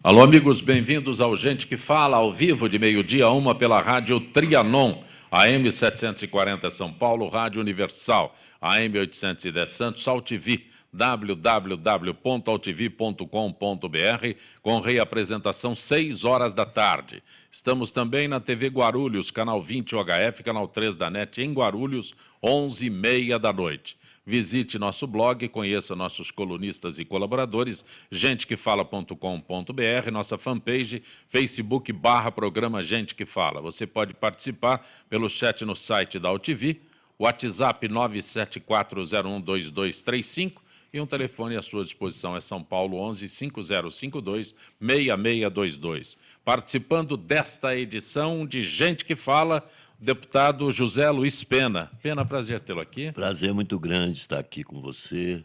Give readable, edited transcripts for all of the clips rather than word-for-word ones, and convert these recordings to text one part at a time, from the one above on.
Alô, amigos, bem-vindos ao Gente que Fala, ao vivo, de meio-dia a 1 pela Rádio Trianon, AM 740 São Paulo, Rádio Universal, AM 810 Santos, AltV, www.altv.com.br, com reapresentação 6 horas da tarde. Estamos também na TV Guarulhos, canal 20 UHF, canal 3 da NET, em Guarulhos, 11h30 da noite. Visite nosso blog, conheça nossos colunistas e colaboradores, gentequefala.com.br, nossa fanpage, Facebook/programa Gente que Fala. Você pode participar pelo chat no site da AltV, WhatsApp 974012235 e um telefone à sua disposição é São Paulo 11 5052 6622. Participando desta edição de Gente que Fala, deputado José Luiz Pena. Pena, prazer tê-lo aqui. Prazer muito grande estar aqui com você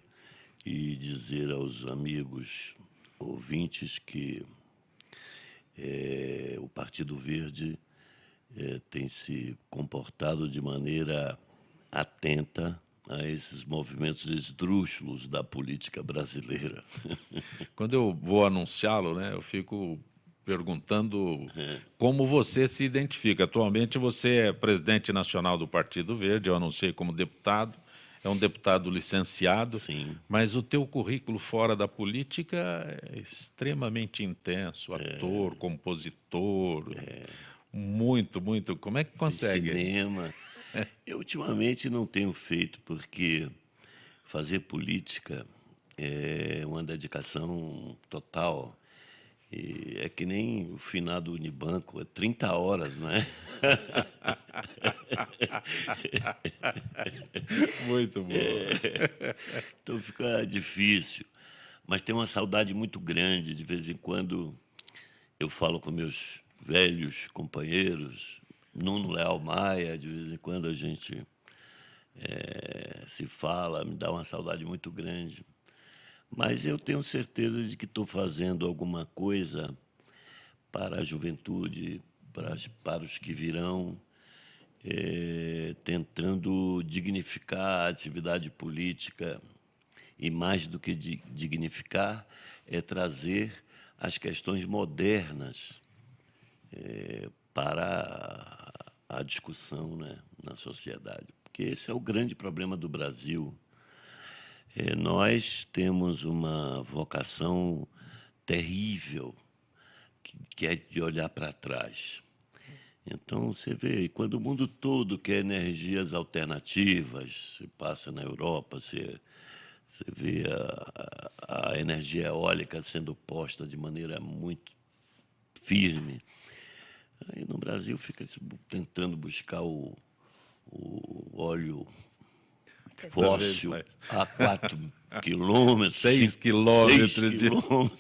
e dizer aos amigos ouvintes que o Partido Verde tem se comportado de maneira atenta a esses movimentos esdrúxulos da política brasileira. Quando eu vou anunciá-lo, né, eu fico perguntando como você se identifica. Atualmente você é presidente nacional do Partido Verde, eu anunciei como deputado, é um deputado licenciado, Sim. mas o teu currículo fora da política é extremamente intenso, ator, compositor, muito, muito. Como é que consegue? Cinema. Eu ultimamente não tenho feito porque fazer política é uma dedicação total. E é que nem o finado Unibanco, é 30 horas, não é? Muito bom. Então fica difícil. Mas tem uma saudade muito grande. De vez em quando eu falo com meus velhos companheiros, Nuno Leal Maia, de vez em quando a gente se fala, me dá uma saudade muito grande. Mas eu tenho certeza de que estou fazendo alguma coisa para a juventude, para os que virão, tentando dignificar a atividade política e, mais do que dignificar, trazer as questões modernas para a discussão, né, na sociedade. Porque esse é o grande problema do Brasil. Nós temos uma vocação terrível, que é de olhar para trás. Então, você vê, quando o mundo todo quer energias alternativas, você passa na Europa, você vê a energia eólica sendo posta de maneira muito firme. Aí no Brasil fica tentando buscar o óleo fóssil a 4 quilômetros, 6 quilômetros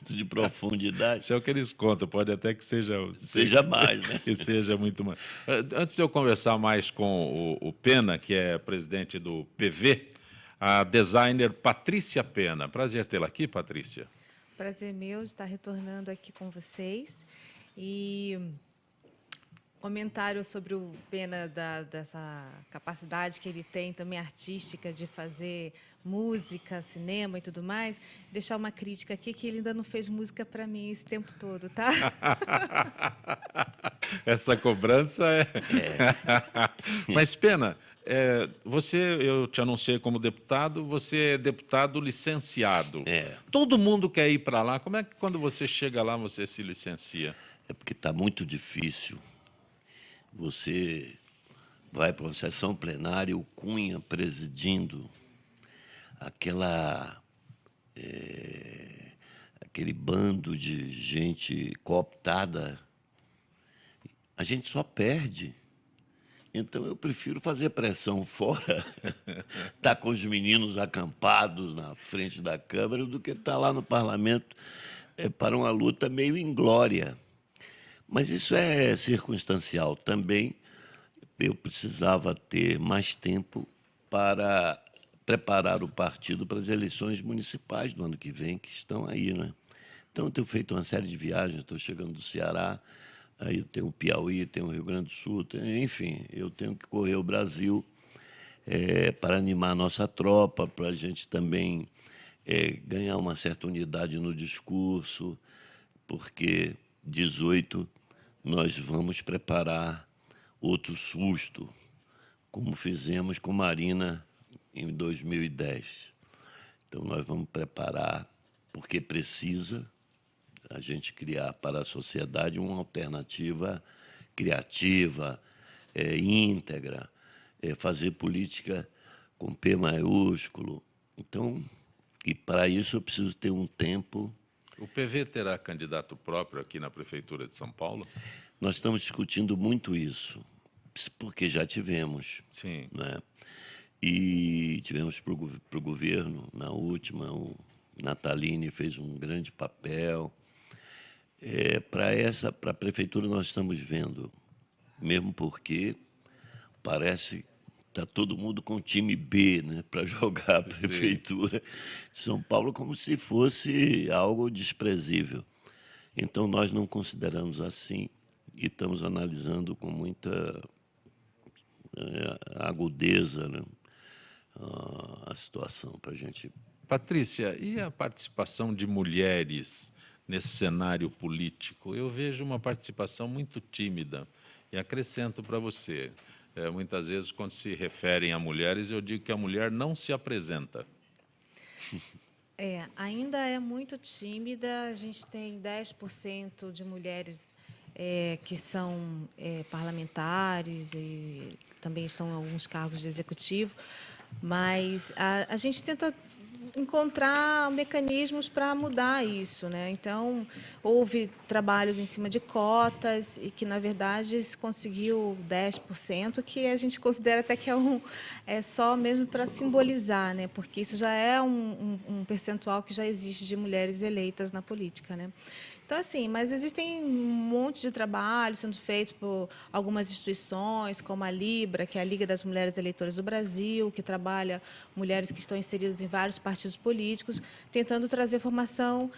de profundidade. Isso é o que eles contam, pode até que seja mais, né? Que seja muito mais. Antes de eu conversar mais com o Pena, que é presidente do PV, a designer Patrícia Pena. Prazer tê-la aqui, Patrícia. Prazer meu de estar retornando aqui com vocês. E comentário sobre o Pena, dessa capacidade que ele tem também artística de fazer música, cinema e tudo mais, deixar uma crítica aqui que ele ainda não fez música para mim esse tempo todo, tá? Essa cobrança é... Mas, Pena, eu te anunciei como deputado, você é deputado licenciado. Todo mundo quer ir para lá. Como é que quando você chega lá, você se licencia? É porque está muito difícil. Você vai para uma sessão plenária, o Cunha presidindo, aquele bando de gente cooptada, a gente só perde. Então, eu prefiro fazer pressão fora, estar com os meninos acampados na frente da Câmara, do que estar lá no Parlamento para uma luta meio inglória. Mas isso é circunstancial. Também eu precisava ter mais tempo para preparar o partido para as eleições municipais do ano que vem, que estão aí, né? Então, eu tenho feito uma série de viagens, estou chegando do Ceará, aí eu tenho o Piauí, tenho o Rio Grande do Sul, enfim, eu tenho que correr o Brasil para animar a nossa tropa, para a gente também ganhar uma certa unidade no discurso, porque 18 nós vamos preparar outro susto, como fizemos com Marina em 2010. Então, nós vamos preparar, porque precisa a gente criar para a sociedade uma alternativa criativa, íntegra, fazer política com P maiúsculo. Então, e para isso eu preciso ter um tempo. O PV terá candidato próprio aqui na Prefeitura de São Paulo? Nós estamos discutindo muito isso, porque já tivemos. Sim. Né? E tivemos para o governo, na última, o Natalini fez um grande papel. Para a Prefeitura nós estamos vendo, mesmo porque parece que está todo mundo com time B, né, para jogar a Prefeitura de São Paulo como se fosse algo desprezível. Então, nós não consideramos assim e estamos analisando com muita agudeza, né, a situação para a gente. Patrícia, e a participação de mulheres nesse cenário político? Eu vejo uma participação muito tímida e acrescento para você. Muitas vezes, quando se referem a mulheres, eu digo que a mulher não se apresenta. Ainda é muito tímida. A gente tem 10% de mulheres que são parlamentares e também estão em alguns cargos de executivo, mas a gente tenta encontrar mecanismos para mudar isso, né? Então, houve trabalhos em cima de cotas e que, na verdade, se conseguiu 10%, que a gente considera até que é só mesmo para simbolizar, né? Porque isso já é um percentual que já existe de mulheres eleitas na política, né? Então, assim, mas existem um monte de trabalho sendo feito por algumas instituições, como a Libra, que é a Liga das Mulheres Eleitoras do Brasil, que trabalha mulheres que estão inseridas em vários partidos políticos, tentando trazer formação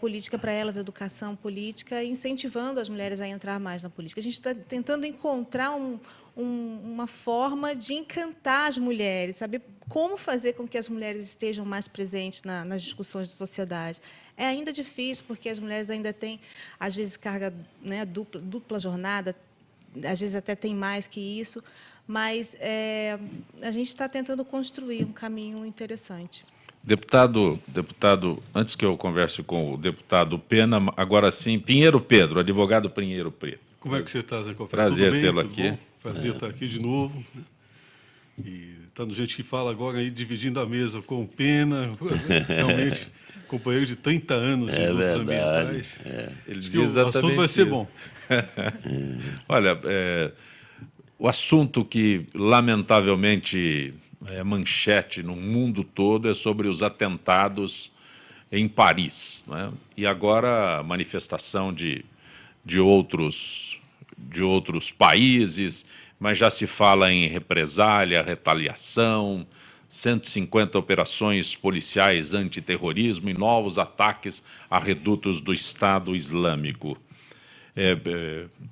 política para elas, educação política, incentivando as mulheres a entrar mais na política. A gente está tentando encontrar uma forma de encantar as mulheres, saber como fazer com que as mulheres estejam mais presentes nas discussões da sociedade. É ainda difícil, porque as mulheres ainda têm, às vezes, carga, né, dupla jornada, às vezes até tem mais que isso, mas a gente está tentando construir um caminho interessante. Deputado, antes que eu converse com o deputado Pena, agora sim, Pinheiro Pedro, advogado Pinheiro Pedro. Como é que você está, Zé Cofé? Prazer tê-lo aqui. Bom? Prazer estar aqui de novo. Né? E tendo gente que fala agora aí, dividindo a mesa com o Pena, realmente, companheiro de 30 anos de lutas ambientais. Ele diz exatamente o assunto vai ser isso. bom. Olha, o assunto que, lamentavelmente, é manchete no mundo todo é sobre os atentados em Paris, né? E agora a manifestação de outros países, mas já se fala em represália, retaliação, 150 operações policiais antiterrorismo e novos ataques a redutos do Estado Islâmico.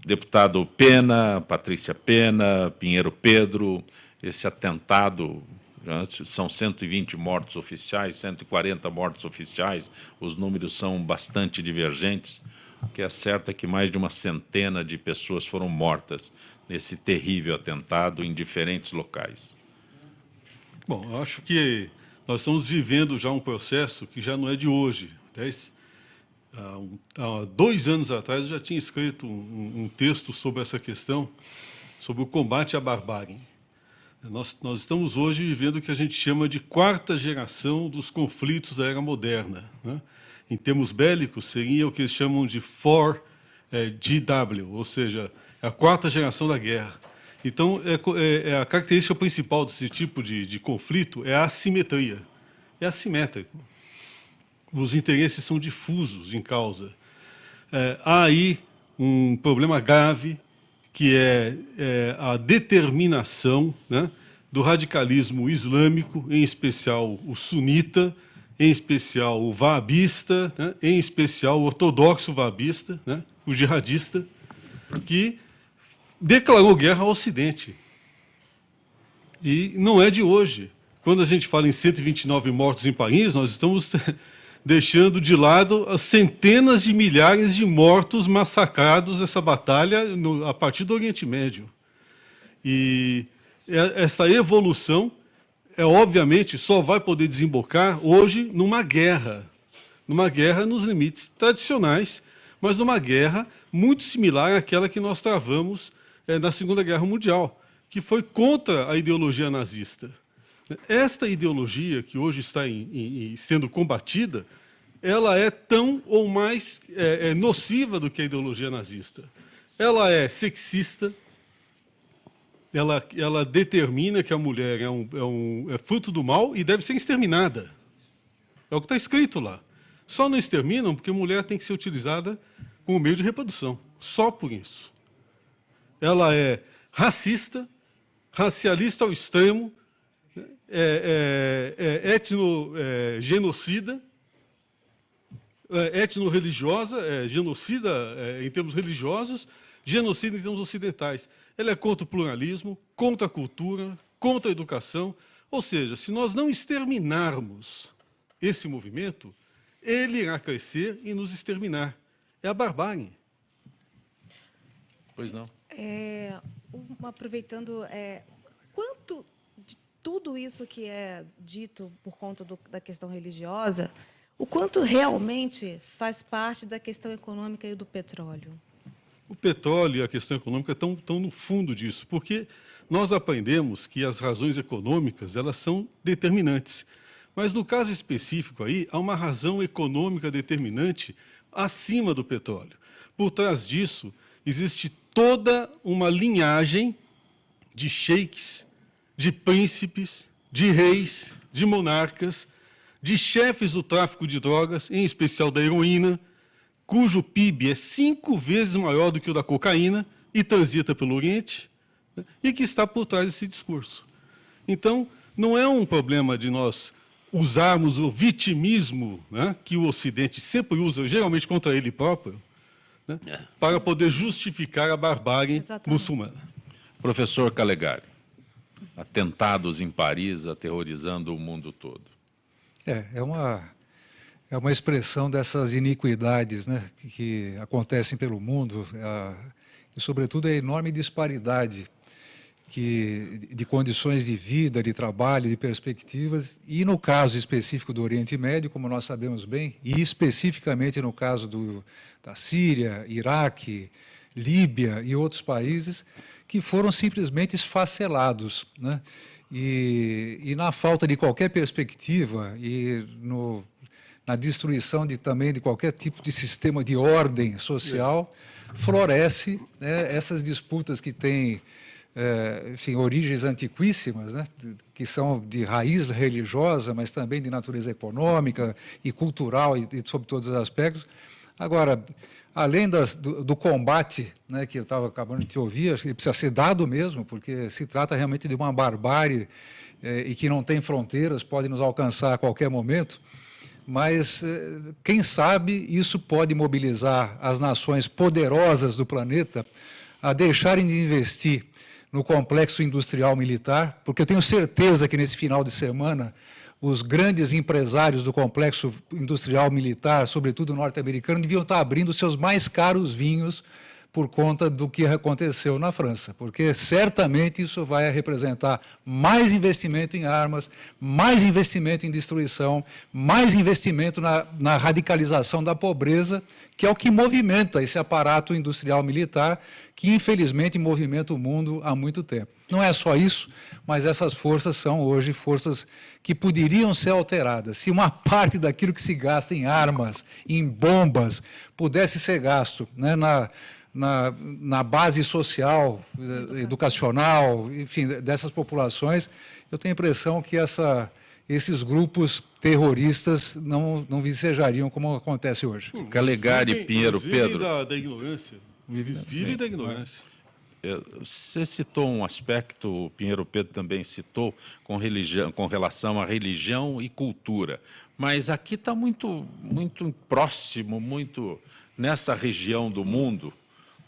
Deputado Pena, Patrícia Pena, Pinheiro Pedro, esse atentado, são 120 mortos oficiais, 140 mortos oficiais, os números são bastante divergentes. O que é certo é que mais de uma centena de pessoas foram mortas nesse terrível atentado em diferentes locais. Bom, eu acho que nós estamos vivendo já um processo que já não é de hoje. Há 2 anos atrás eu já tinha escrito um texto sobre essa questão, sobre o combate à barbárie. Nós estamos hoje vivendo o que a gente chama de 4ª geração dos conflitos da era moderna, né? Em termos bélicos, seria o que eles chamam de 4GW, ou seja, a 4ª geração da guerra. Então, a característica principal desse tipo de conflito é a assimetria. É assimétrico. Os interesses são difusos em causa. Há aí um problema grave, que é a determinação, né, do radicalismo islâmico, em especial o sunita, em especial o wahabista, né, em especial o ortodoxo wahabista, né, o jihadista, que declarou guerra ao Ocidente. E não é de hoje. Quando a gente fala em 129 mortos em Paris, nós estamos deixando de lado as centenas de milhares de mortos massacrados nessa batalha a partir do Oriente Médio. E essa evolução, obviamente, só vai poder desembocar hoje numa guerra nos limites tradicionais, mas numa guerra muito similar àquela que nós travamos na Segunda Guerra Mundial, que foi contra a ideologia nazista. Esta ideologia que hoje está sendo combatida, ela é tão ou mais nociva do que a ideologia nazista. Ela é sexista, ela determina que a mulher é fruto do mal e deve ser exterminada. É o que está escrito lá. Só não exterminam porque a mulher tem que ser utilizada como meio de reprodução. Só por isso. Ela é racista, racialista ao extremo, genocida, etno-religiosa, genocida em termos religiosos, genocida em termos ocidentais. Ela é contra o pluralismo, contra a cultura, contra a educação. Ou seja, se nós não exterminarmos esse movimento, ele irá crescer e nos exterminar. É a barbárie. Pois não. Aproveitando, quanto de tudo isso que é dito por conta da questão religiosa, o quanto realmente faz parte da questão econômica e do petróleo? O petróleo e a questão econômica estão no fundo disso, porque nós aprendemos que as razões econômicas elas são determinantes. Mas, no caso específico, aí, há uma razão econômica determinante acima do petróleo. Por trás disso, existe toda uma linhagem de sheiks, de príncipes, de reis, de monarcas, de chefes do tráfico de drogas, em especial da heroína, cujo PIB é 5 vezes maior do que o da cocaína e transita pelo Oriente, né, e que está por trás desse discurso. Então, não é um problema de nós usarmos o vitimismo, né, que o Ocidente sempre usa, geralmente contra ele próprio, né, para poder justificar a barbárie muçulmana. Professor Calegari, atentados em Paris aterrorizando o mundo todo. É uma expressão dessas iniquidades, né, que acontecem pelo mundo, e, sobretudo, a enorme disparidade de condições de vida, de trabalho, de perspectivas, e no caso específico do Oriente Médio, como nós sabemos bem, e especificamente no caso da Síria, Iraque, Líbia e outros países, que foram simplesmente esfacelados, né? E na falta de qualquer perspectiva e na destruição também de qualquer tipo de sistema de ordem social, floresce, né, essas disputas que têm enfim, origens antiquíssimas, né, que são de raiz religiosa, mas também de natureza econômica e cultural e sob todos os aspectos. Agora, além do combate, né, que eu estava acabando de te ouvir, ele precisa ser dado mesmo, porque se trata realmente de uma barbárie e que não tem fronteiras, pode nos alcançar a qualquer momento, mas, quem sabe, isso pode mobilizar as nações poderosas do planeta a deixarem de investir no complexo industrial militar, porque eu tenho certeza que nesse final de semana os grandes empresários do complexo industrial militar, sobretudo norte-americano, deviam estar abrindo seus mais caros vinhos por conta do que aconteceu na França, porque certamente isso vai representar mais investimento em armas, mais investimento em destruição, mais investimento na radicalização da pobreza, que é o que movimenta esse aparato industrial militar, que infelizmente movimenta o mundo há muito tempo. Não é só isso, mas essas forças são hoje forças que poderiam ser alteradas. Se uma parte daquilo que se gasta em armas, em bombas, pudesse ser gasto, né, na base social, educacional, enfim, dessas populações, eu tenho a impressão que esses grupos terroristas não vicejariam como acontece hoje. Calegari, Pinheiro, Pedro. Da ignorância. Vivem da ignorância. Você citou um aspecto, o Pinheiro Pedro também citou, com relação à religião e cultura. Mas aqui está muito próximo, muito nessa região do mundo,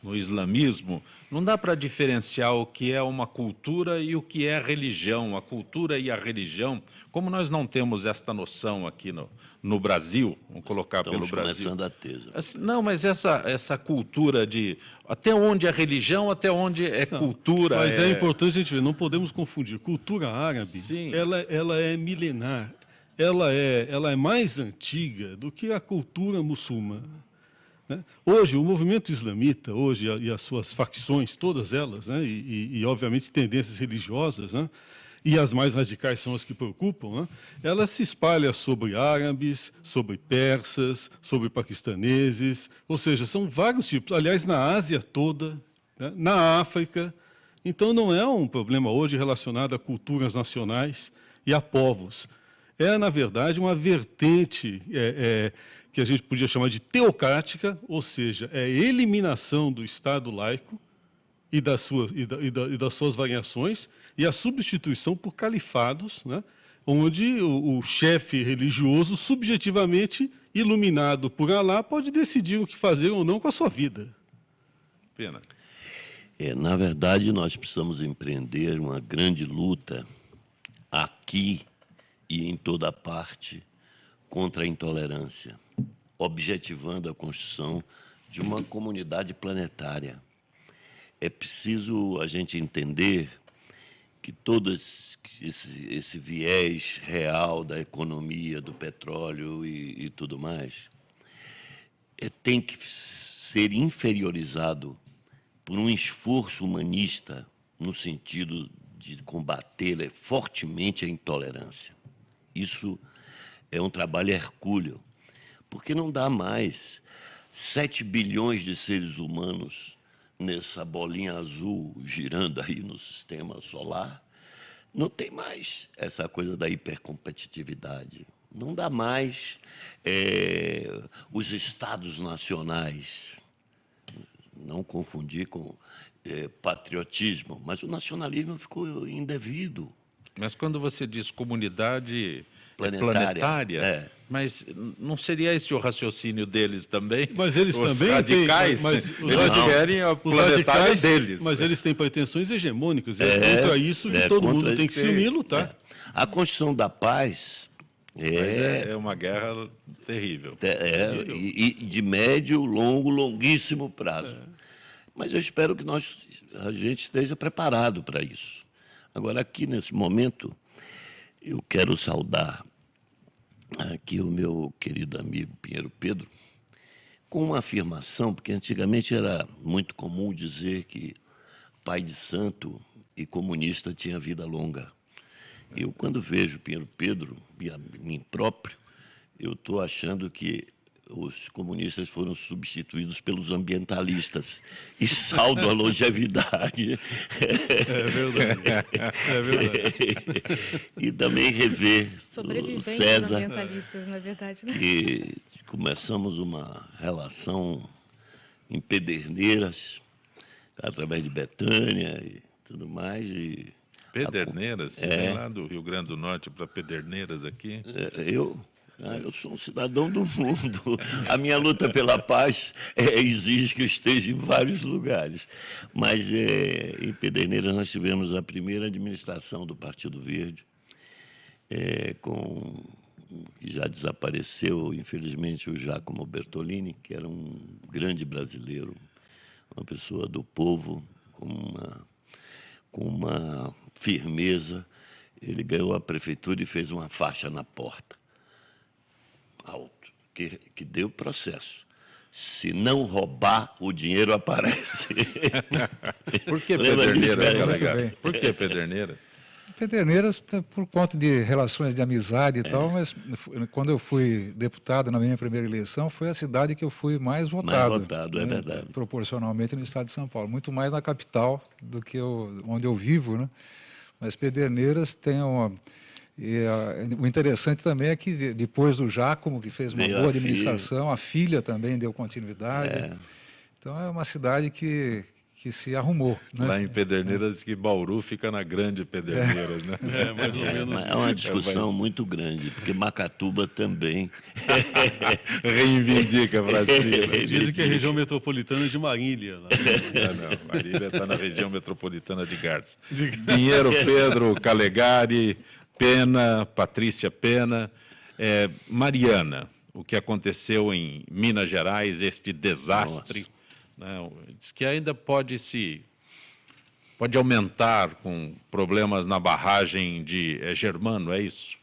no islamismo, não dá para diferenciar o que é uma cultura e o que é religião. A cultura e a religião, como nós não temos esta noção aqui no Brasil, vamos colocar Estamos pelo Brasil. começando a ter. Não, mas essa cultura de até onde é religião, até onde é cultura. Mas é importante a gente ver, não podemos confundir. Cultura árabe, Sim. ela é milenar, ela é mais antiga do que a cultura muçulmana. Né? Hoje, o movimento islamita, hoje, e as suas facções, todas elas, né? e obviamente, tendências religiosas, né? E as mais radicais são as que preocupam, né? Ela se espalha sobre árabes, sobre persas, sobre paquistaneses, ou seja, são vários tipos. Aliás, na Ásia toda, né? Na África. Então, não é um problema hoje relacionado a culturas nacionais e a povos. É, na verdade, uma vertente que a gente podia chamar de teocrática, ou seja, é a eliminação do Estado laico e das suas variações e a substituição por califados, né, onde o chefe religioso, subjetivamente iluminado por Alá, pode decidir o que fazer ou não com a sua vida. Pena. Na verdade, nós precisamos empreender uma grande luta aqui e em toda parte contra a intolerância, objetivando a construção de uma comunidade planetária. É preciso a gente entender que todo esse viés real da economia, do petróleo e tudo mais, tem que ser inferiorizado por um esforço humanista no sentido de combater fortemente a intolerância. Isso é um trabalho hercúleo, porque não dá mais 7 bilhões de seres humanos nessa bolinha azul girando aí no sistema solar. Não tem mais essa coisa da hipercompetitividade. Não dá mais os estados nacionais. Não confundir com patriotismo, mas o nacionalismo ficou indevido. Mas quando você diz comunidade Planetária, mas não seria esse o raciocínio deles também? Mas eles os também radicais, mas eles querem a planetária deles. Mas eles têm pretensões hegemônicas. Contra isso que todo mundo tem que se unir e lutar. A construção da paz Mas é uma guerra terrível. E de médio, longuíssimo prazo. Mas eu espero que a gente esteja preparado para isso. Agora, aqui nesse momento, eu quero saudar aqui o meu querido amigo Pinheiro Pedro com uma afirmação, porque antigamente era muito comum dizer que pai de santo e comunista tinha vida longa. Eu, quando vejo Pinheiro Pedro e a mim próprio, eu estou achando que os comunistas foram substituídos pelos ambientalistas e saldo a longevidade. É verdade. É verdade. E também rever o Sobreviventes César, ambientalistas, na verdade, né? que começamos uma relação em Pederneiras, através de Betânia e tudo mais. Pederneiras? Vem lá do Rio Grande do Norte para Pederneiras aqui. Eu sou um cidadão do mundo. A minha luta pela paz exige que eu esteja em vários lugares. Mas em Pederneiras nós tivemos a primeira administração do Partido Verde, que já desapareceu, infelizmente, o Giacomo Bertolini, que era um grande brasileiro, uma pessoa do povo, com uma firmeza. Ele ganhou a prefeitura e fez uma faixa na porta. Alto, que deu processo. Se não roubar, o dinheiro aparece. Por que Lembra disso, Pederneiras, né? delegado? Muito bem. Por que Pederneiras? Pederneiras, por conta de relações de amizade e tal, mas quando eu fui deputado na minha primeira eleição, foi a cidade que eu fui mais votado. Mais votado, é verdade. Proporcionalmente no estado de São Paulo. Muito mais na capital do que onde eu vivo, né? Mas Pederneiras tem uma... o interessante também é que depois do Giacomo, que fez uma Veio boa a filha. administração, a filha também deu continuidade. Então é uma cidade que que se arrumou, né? Lá em Pederneiras, diz que Bauru fica na Grande Pederneiras, né? Mais ou menos. É uma discussão muito grande, porque Macatuba também. Reivindica para si. Dizem que é a região metropolitana de Marília. Lá. Não, Marília está na região metropolitana de Garça. Pinheiro Pedro, Calegari, Pena, Patrícia Pena, Mariana, o que aconteceu em Minas Gerais, este desastre, né, diz que ainda pode aumentar com problemas na barragem de Germano, é isso?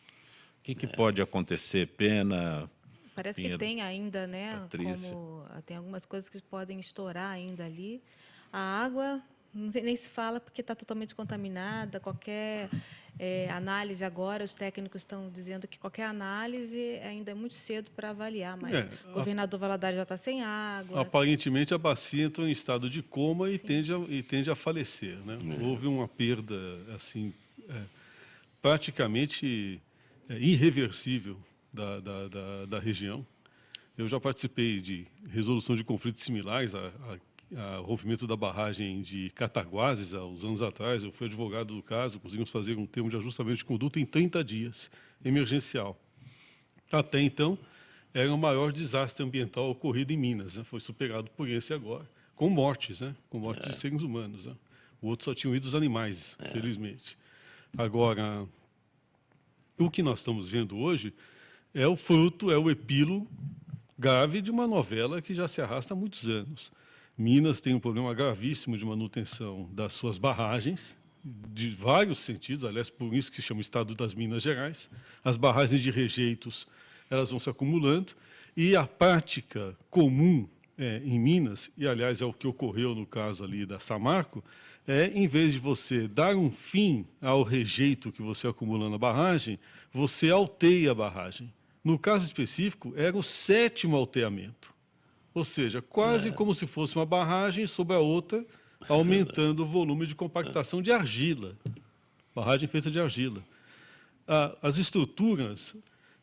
O que pode acontecer, Pena? Parece que Pinheiro, tem ainda, né? Patrícia. Tem algumas coisas que podem estourar ainda ali. A água, não sei, nem se fala porque está totalmente contaminada. Qualquer análise agora, os técnicos estão dizendo que qualquer análise ainda é muito cedo para avaliar, mas o governador Valadares já está sem água. Aparentemente, a bacia entrou em estado de coma e tende a falecer. Né? Houve uma perda assim, praticamente irreversível da região. Eu já participei de resolução de conflitos similares a rompimento da barragem de Cataguases, há uns anos atrás. Eu fui advogado do caso, conseguimos fazer um termo de ajustamento de conduta em 30 dias, emergencial. Até então, era o maior desastre ambiental ocorrido em Minas. Né? Foi superado por esse agora, com mortes, né? Com mortes de seres humanos. Né? O outro só tinham ido os animais, felizmente. Agora, o que nós estamos vendo hoje é o fruto, é o epílogo grave de uma novela que já se arrasta há muitos anos. Minas tem um problema gravíssimo de manutenção das suas barragens, de vários sentidos, aliás, por isso que se chama Estado das Minas Gerais. As barragens de rejeitos, elas vão se acumulando, e a prática comum em Minas, e aliás é o que ocorreu no caso ali da Samarco, em vez de você dar um fim ao rejeito que você acumula na barragem, você alteia a barragem. No caso específico, era o 7º alteamento. Ou seja, quase como se fosse uma barragem sobre a outra, aumentando o volume de compactação de argila. Barragem feita de argila. As estruturas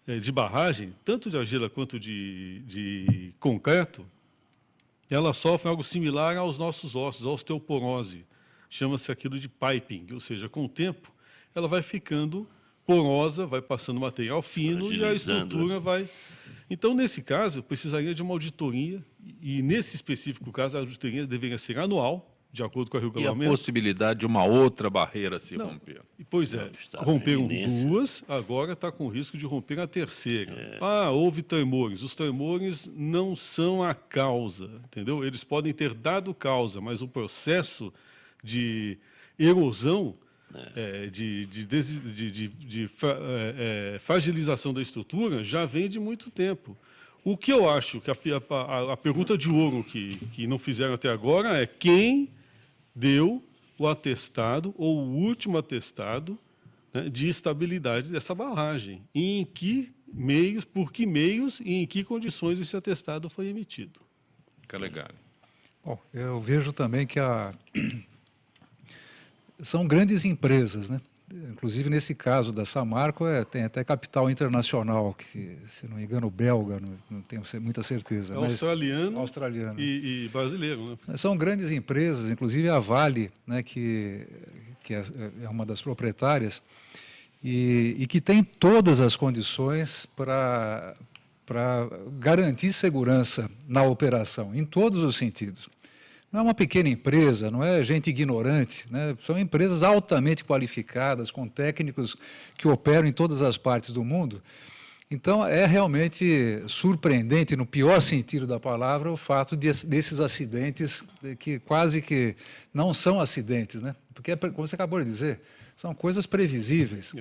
de barragem, tanto de argila quanto de concreto, elas sofrem algo similar aos nossos ossos, a osteoporose. Chama-se aquilo de piping, ou seja, com o tempo, ela vai ficando porosa, vai passando material fino e a estrutura vai... Então, nesse caso, precisaria de uma auditoria, e nesse específico caso, a auditoria deveria ser anual, de acordo com o E a regulamento. possibilidade de uma outra barreira se romper? Pois é, romperam 2, agora está com risco de romper a 3ª. Houve tremores. Os tremores não são a causa, entendeu? Eles podem ter dado causa, mas o processo de erosão, fragilização da estrutura já vem de muito tempo. O que eu acho que a pergunta de ouro que não fizeram até agora é quem deu o atestado ou o último atestado, né, de estabilidade dessa barragem, e em que meios, por que meios e em que condições esse atestado foi emitido. Calegari. Bom, eu vejo também que são grandes empresas, né? Inclusive, nesse caso da Samarco, tem até capital internacional, que, se não me engano, belga, não tenho muita certeza. Mas Australiano. E brasileiro. Né? São grandes empresas, inclusive a Vale, né, que é uma das proprietárias, e que tem todas as condições para garantir segurança na operação, em todos os sentidos. Não é uma pequena empresa, não é gente ignorante, né? São empresas altamente qualificadas, com técnicos que operam em todas as partes do mundo. Então, é realmente surpreendente, no pior sentido da palavra, o fato desses acidentes que quase que não são acidentes, né? Porque, como você acabou de dizer, são coisas previsíveis.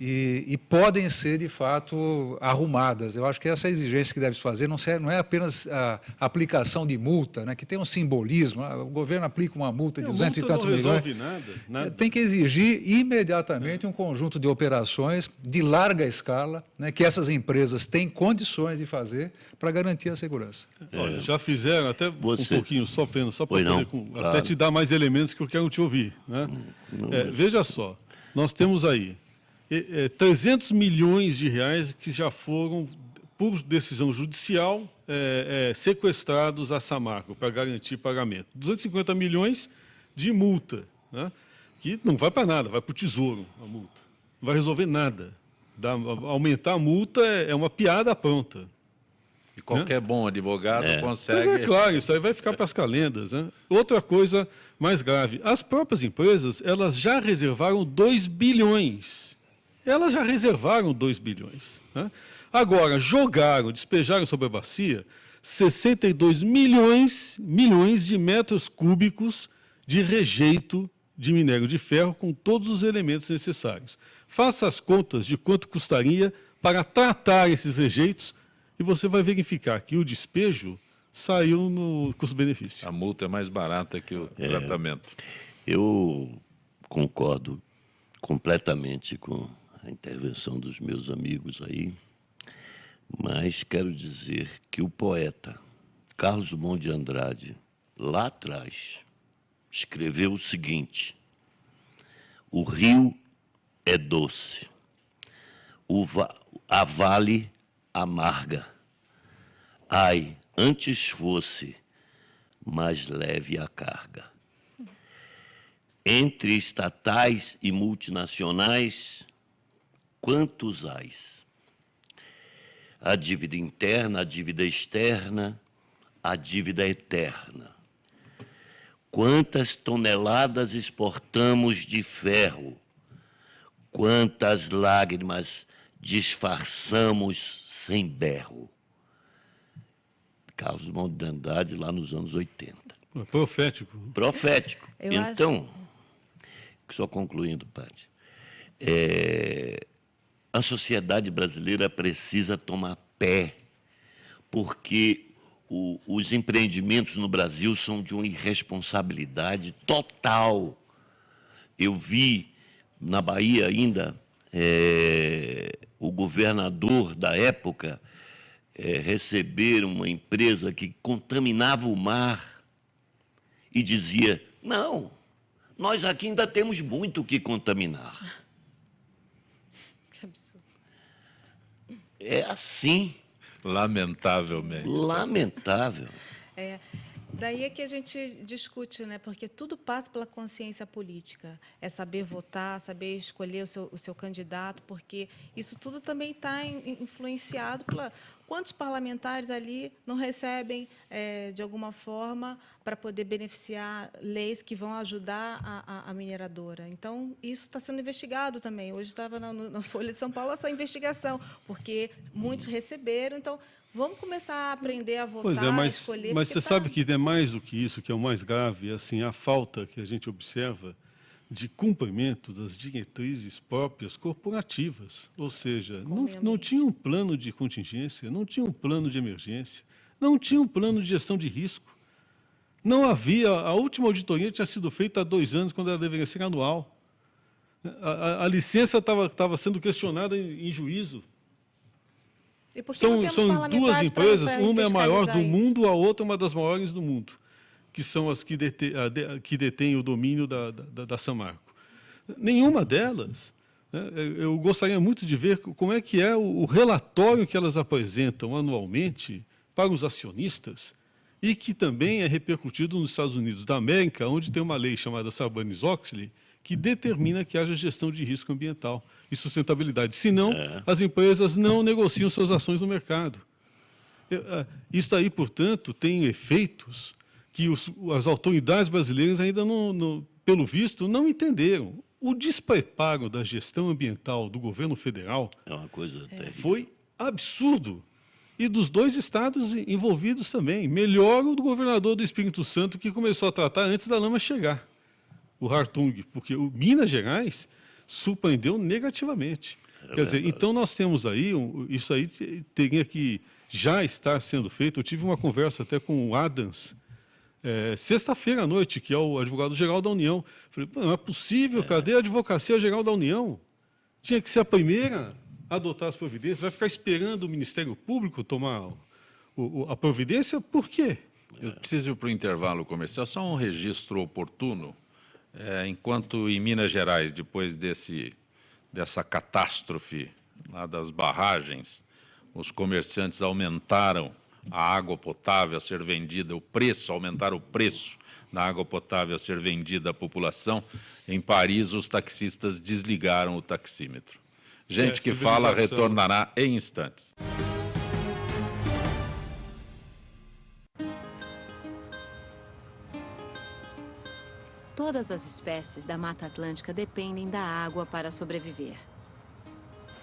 E podem ser, de fato, arrumadas. Eu acho que essa exigência que deve se fazer não é apenas a aplicação de multa, né, que tem um simbolismo. O governo aplica uma multa de 200 e tantos milhões. Nada. Tem que exigir imediatamente um conjunto de operações de larga escala, né, que essas empresas têm condições de fazer para garantir a segurança. Olha, já fizeram até um pouquinho, só para poder claro. até te dar mais elementos que eu quero te ouvir. Né? Veja só, nós temos aí 300 milhões de reais que já foram, por decisão judicial, sequestrados a Samarco para garantir pagamento. 250 milhões de multa, né? Que não vai para nada, vai para o Tesouro a multa. Não vai resolver nada. Aumentar a multa é uma piada pronta. E qualquer bom advogado Mas consegue... é claro, isso aí vai ficar para as calendas, né? Outra coisa mais grave, as próprias empresas, elas já reservaram 2 bilhões. Elas já reservaram 2 bilhões. Né? Agora, despejaram sobre a bacia 62 milhões de metros cúbicos de rejeito de minério de ferro com todos os elementos necessários. Faça as contas de quanto custaria para tratar esses rejeitos e você vai verificar que o despejo saiu no custo-benefício. A multa é mais barata que o tratamento. Eu concordo completamente com a intervenção dos meus amigos aí, mas quero dizer que o poeta Carlos Drummond de Andrade, lá atrás, escreveu o seguinte: o rio é doce, a vale amarga. Ai, antes fosse mais leve a carga. Entre estatais e multinacionais, quantos ais? A dívida interna, a dívida externa, a dívida eterna. Quantas toneladas exportamos de ferro? Quantas lágrimas disfarçamos sem berro? Carlos Drummond de Andrade, lá nos anos 80. Profético. Profético. Eu Então, só concluindo, Paty, a sociedade brasileira precisa tomar pé, porque os empreendimentos no Brasil são de uma irresponsabilidade total. Eu vi na Bahia ainda o governador da época receber uma empresa que contaminava o mar e dizia: não, nós aqui ainda temos muito o que contaminar. Que absurdo. É assim, Lamentavelmente. lamentável. Daí é que a gente discute, né? Porque tudo passa pela consciência política. É saber votar, saber escolher o seu candidato, porque isso tudo também está influenciado pela... Quantos parlamentares ali não recebem, de alguma forma, para poder beneficiar leis que vão ajudar a mineradora? Então, isso está sendo investigado também. Hoje estava na Folha de São Paulo essa investigação, porque muitos receberam. Então, vamos começar a aprender a votar, Pois é, a escolher. mas porque você sabe que é mais do que isso, que é o mais grave, assim, a falta que a gente observa de cumprimento das diretrizes próprias corporativas. Ou seja, não tinha um plano de contingência, não tinha um plano de emergência, não tinha um plano de gestão de risco. Não havia, a última auditoria tinha sido feita há 2 anos, quando ela deveria ser anual. A licença estava sendo questionada em juízo. E por que não temos São parlamentares 2 empresas, para uma é a maior do fiscalizar isso? mundo, a outra é uma das maiores do mundo, que são as que detêm o domínio da Samarco. Nenhuma delas, né, eu gostaria muito de ver como é que é o relatório que elas apresentam anualmente para os acionistas e que também é repercutido nos Estados Unidos da América, onde tem uma lei chamada Sarbanes-Oxley, que determina que haja gestão de risco ambiental e sustentabilidade. Senão, as empresas não negociam suas ações no mercado. Isso aí, portanto, tem efeitos que as autoridades brasileiras ainda, pelo visto, não entenderam. O despreparo da gestão ambiental do governo federal É uma coisa terrível. foi absurdo. E dos 2 estados envolvidos também. Melhor o do governador do Espírito Santo, que começou a tratar antes da lama chegar, o Hartung, porque o Minas Gerais surpreendeu negativamente. Quer dizer, então nós temos aí, isso aí teria que já estar sendo feito. Eu tive uma conversa até com o Adams, sexta-feira à noite, que é o advogado-geral da União. Falei, não é possível, cadê a Advocacia-Geral da União? Tinha que ser a primeira a adotar as providências, vai ficar esperando o Ministério Público tomar a providência? Por quê? Eu preciso ir para o intervalo comercial, só um registro oportuno. Enquanto em Minas Gerais, depois dessa catástrofe lá das barragens, os comerciantes aumentaram a água potável a ser vendida, o preço, aumentar o preço da água potável a ser vendida à população, em Paris os taxistas desligaram o taxímetro. Gente que fala retornará em instantes. Todas as espécies da Mata Atlântica dependem da água para sobreviver.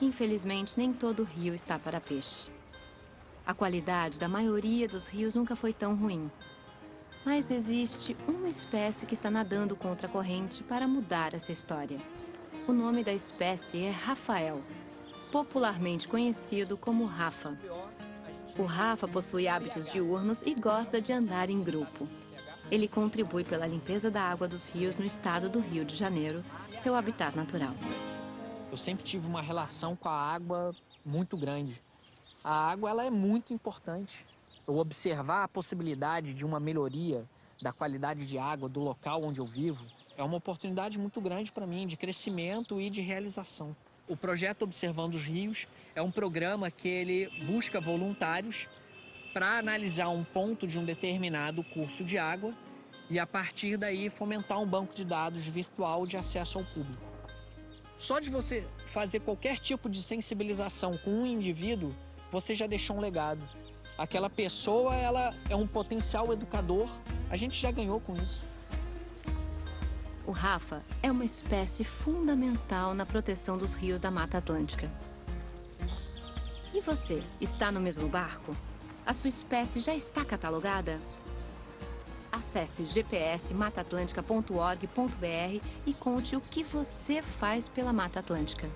Infelizmente, nem todo rio está para peixe. A qualidade da maioria dos rios nunca foi tão ruim. Mas existe uma espécie que está nadando contra a corrente para mudar essa história. O nome da espécie é Rafael, popularmente conhecido como Rafa. O Rafa possui hábitos diurnos e gosta de andar em grupo. Ele contribui pela limpeza da água dos rios no estado do Rio de Janeiro, seu habitat natural. Eu sempre tive uma relação com a água muito grande. A água ela é muito importante. Eu observar a possibilidade de uma melhoria da qualidade de água do local onde eu vivo é uma oportunidade muito grande para mim de crescimento e de realização. O projeto Observando os Rios é um programa que ele busca voluntários para analisar um ponto de um determinado curso de água e, a partir daí, fomentar um banco de dados virtual de acesso ao público. Só de você fazer qualquer tipo de sensibilização com um indivíduo, você já deixou um legado. Aquela pessoa, ela é um potencial educador, a gente já ganhou com isso. O Rafa é uma espécie fundamental na proteção dos rios da Mata Atlântica. E você, está no mesmo barco? A sua espécie já está catalogada? Acesse gpsmataatlântica.org.br e conte o que você faz pela Mata Atlântica.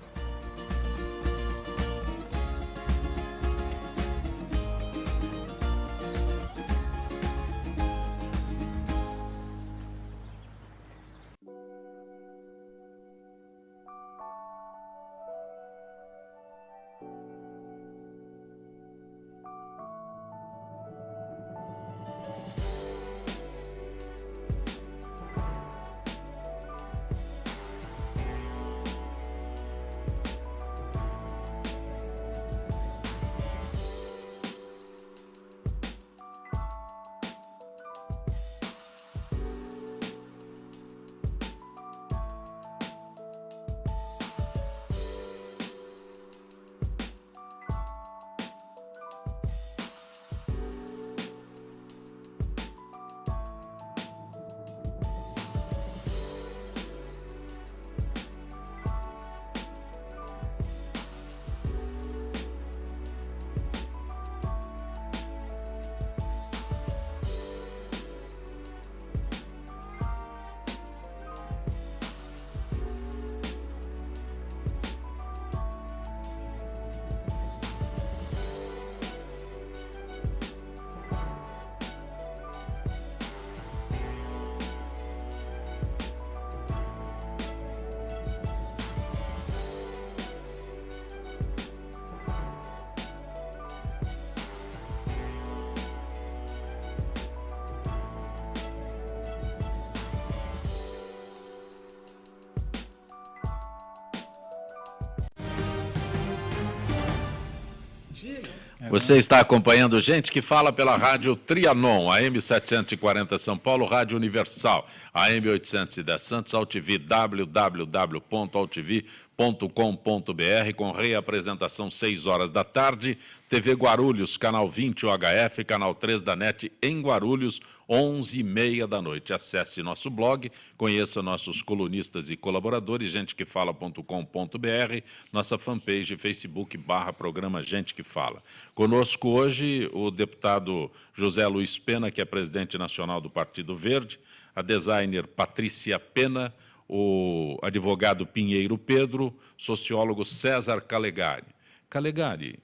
Você está acompanhando Gente que Fala pela Rádio Trianon, AM 740 São Paulo, Rádio Universal, AM 810 Santos, AltV, www.altv.com.br, com reapresentação 6 horas da tarde, TV Guarulhos, canal 20 UHF, canal 3 da NET em Guarulhos, 11h30 da noite. Acesse nosso blog, conheça nossos colunistas e colaboradores, gentequefala.com.br, nossa fanpage Facebook /programa Gente que Fala. Conosco hoje o deputado José Luiz Pena, que é presidente nacional do Partido Verde, a designer Patrícia Pena, o advogado Pinheiro Pedro, sociólogo César Calegari. Calegari,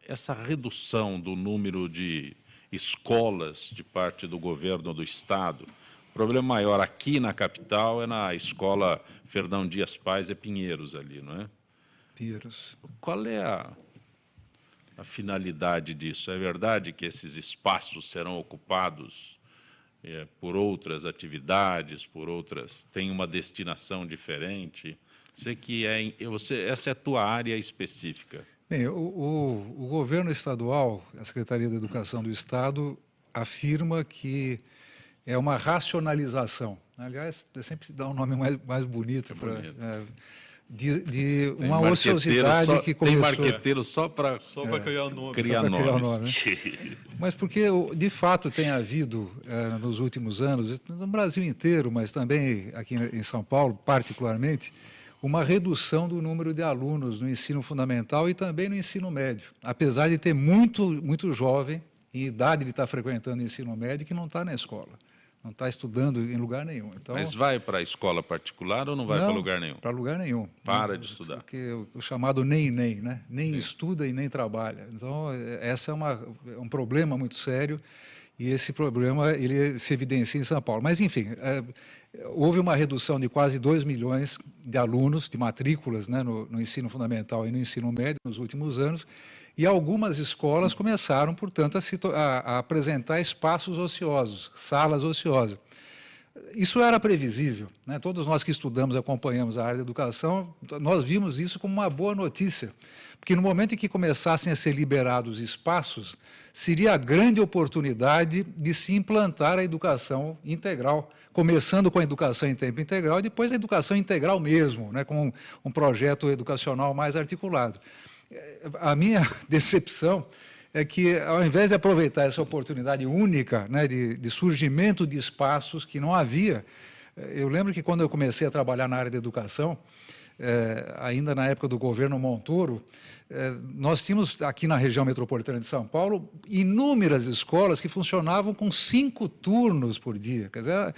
essa redução do número de escolas de parte do governo do Estado, o problema maior aqui na capital é na escola Fernão Dias Pais, é Pinheiros ali, não é? Pinheiros. Qual é a finalidade disso? É verdade que esses espaços serão ocupados por outras atividades, tem uma destinação diferente? Sei que essa é a tua área específica. Bem, o governo estadual, a Secretaria da Educação do Estado, afirma que é uma racionalização. Aliás, sempre se dá um nome mais bonito para de uma ociosidade que começou. Tem marqueteiro só para criar o nome. Criar nomes. Né? Mas porque, de fato, tem havido, nos últimos anos, no Brasil inteiro, mas também aqui em São Paulo, particularmente, uma redução do número de alunos no ensino fundamental e também no ensino médio. Apesar de ter muito jovem, em idade de estar frequentando o ensino médio, que não está na escola. Não está estudando em lugar nenhum. Então, mas vai para a escola particular ou não vai para lugar nenhum? Para lugar nenhum. Para de estudar. Porque o chamado nem, né? Nem estuda e nem trabalha. Então, essa é um problema muito sério e esse problema ele se evidencia em São Paulo. Mas, enfim, houve uma redução de quase 2 milhões de alunos, de matrículas, né, no ensino fundamental e no ensino médio nos últimos anos. E algumas escolas começaram, portanto, a apresentar espaços ociosos, salas ociosas. Isso era previsível, né? Todos nós que estudamos, acompanhamos a área da educação, nós vimos isso como uma boa notícia, porque no momento em que começassem a ser liberados espaços, seria a grande oportunidade de se implantar a educação integral, começando com a educação em tempo integral e depois a educação integral mesmo, né? Com um projeto educacional mais articulado. A minha decepção é que, ao invés de aproveitar essa oportunidade única, né, de surgimento de espaços que não havia, eu lembro que quando eu comecei a trabalhar na área da educação, ainda na época do governo Montoro, nós tínhamos aqui na região metropolitana de São Paulo inúmeras escolas que funcionavam com 5 turnos por dia. Quer dizer,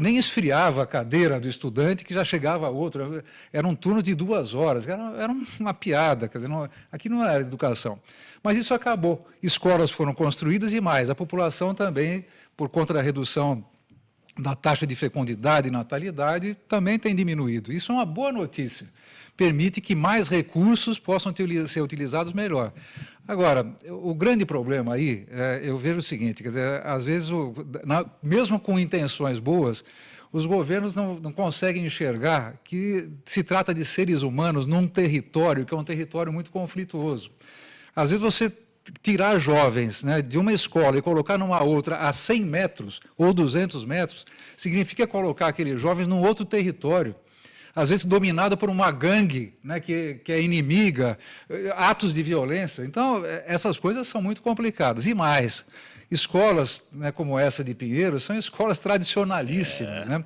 nem esfriava a cadeira do estudante que já chegava outro. Era um turno de 2 horas, era uma piada. Quer dizer, aqui não era educação. Mas isso acabou. Escolas foram construídas e mais. A população também, por conta da redução da taxa de fecundidade e natalidade, também tem diminuído. Isso é uma boa notícia. Permite que mais recursos possam ser utilizados melhor. Agora, o grande problema aí, eu vejo o seguinte, quer dizer, às vezes, mesmo com intenções boas, os governos não conseguem enxergar que se trata de seres humanos num território que é um território muito conflituoso. Às vezes você tirar jovens, né, de uma escola e colocar numa outra a 100 metros ou 200 metros, significa colocar aqueles jovens num outro território, às vezes dominado por uma gangue, né, que é inimiga, atos de violência. Então, essas coisas são muito complicadas. E mais, escolas, né, como essa de Pinheiros são escolas tradicionalíssimas. Né?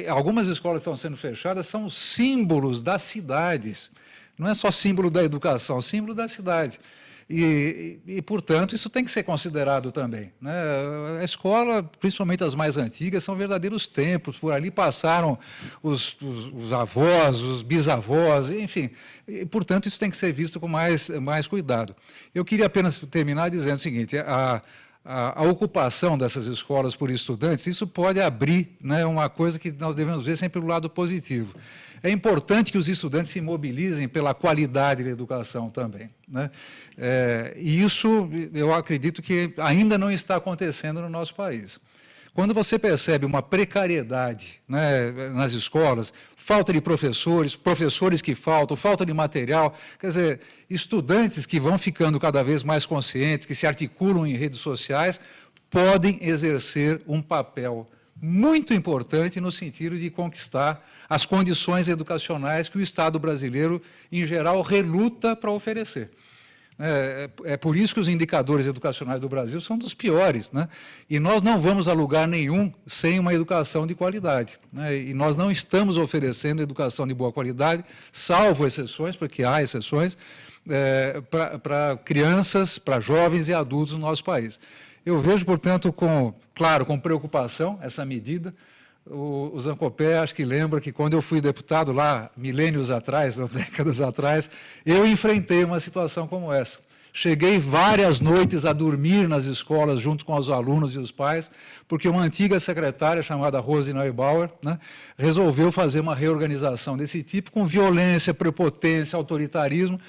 Algumas escolas que estão sendo fechadas são símbolos das cidades. Não é só símbolo da educação, símbolo da cidade. E, portanto, isso tem que ser considerado também. Né? A escola, principalmente as mais antigas, são verdadeiros templos. Por ali passaram os avós, os bisavós, enfim. E, portanto, isso tem que ser visto com mais cuidado. Eu queria apenas terminar dizendo o seguinte, a ocupação dessas escolas por estudantes, isso pode abrir, né, uma coisa que nós devemos ver sempre do lado positivo. É importante que os estudantes se mobilizem pela qualidade da educação também. Né? E isso, eu acredito que ainda não está acontecendo no nosso país. Quando você percebe uma precariedade, né, nas escolas, falta de professores que faltam, falta de material, quer dizer, estudantes que vão ficando cada vez mais conscientes, que se articulam em redes sociais, podem exercer um papel muito importante no sentido de conquistar as condições educacionais que o Estado brasileiro, em geral, reluta para oferecer. É por isso que os indicadores educacionais do Brasil são dos piores, né? E nós não vamos a lugar nenhum sem uma educação de qualidade, né? E nós não estamos oferecendo educação de boa qualidade, salvo exceções, porque há exceções, para crianças, para jovens e adultos no nosso país. Eu vejo, portanto, com preocupação essa medida. O Zancopé, acho que lembra que quando eu fui deputado lá, milênios atrás, décadas atrás, eu enfrentei uma situação como essa. Cheguei várias noites a dormir nas escolas junto com os alunos e os pais, porque uma antiga secretária chamada Rose Neubauer, né, resolveu fazer uma reorganização desse tipo, com violência, prepotência, autoritarismo,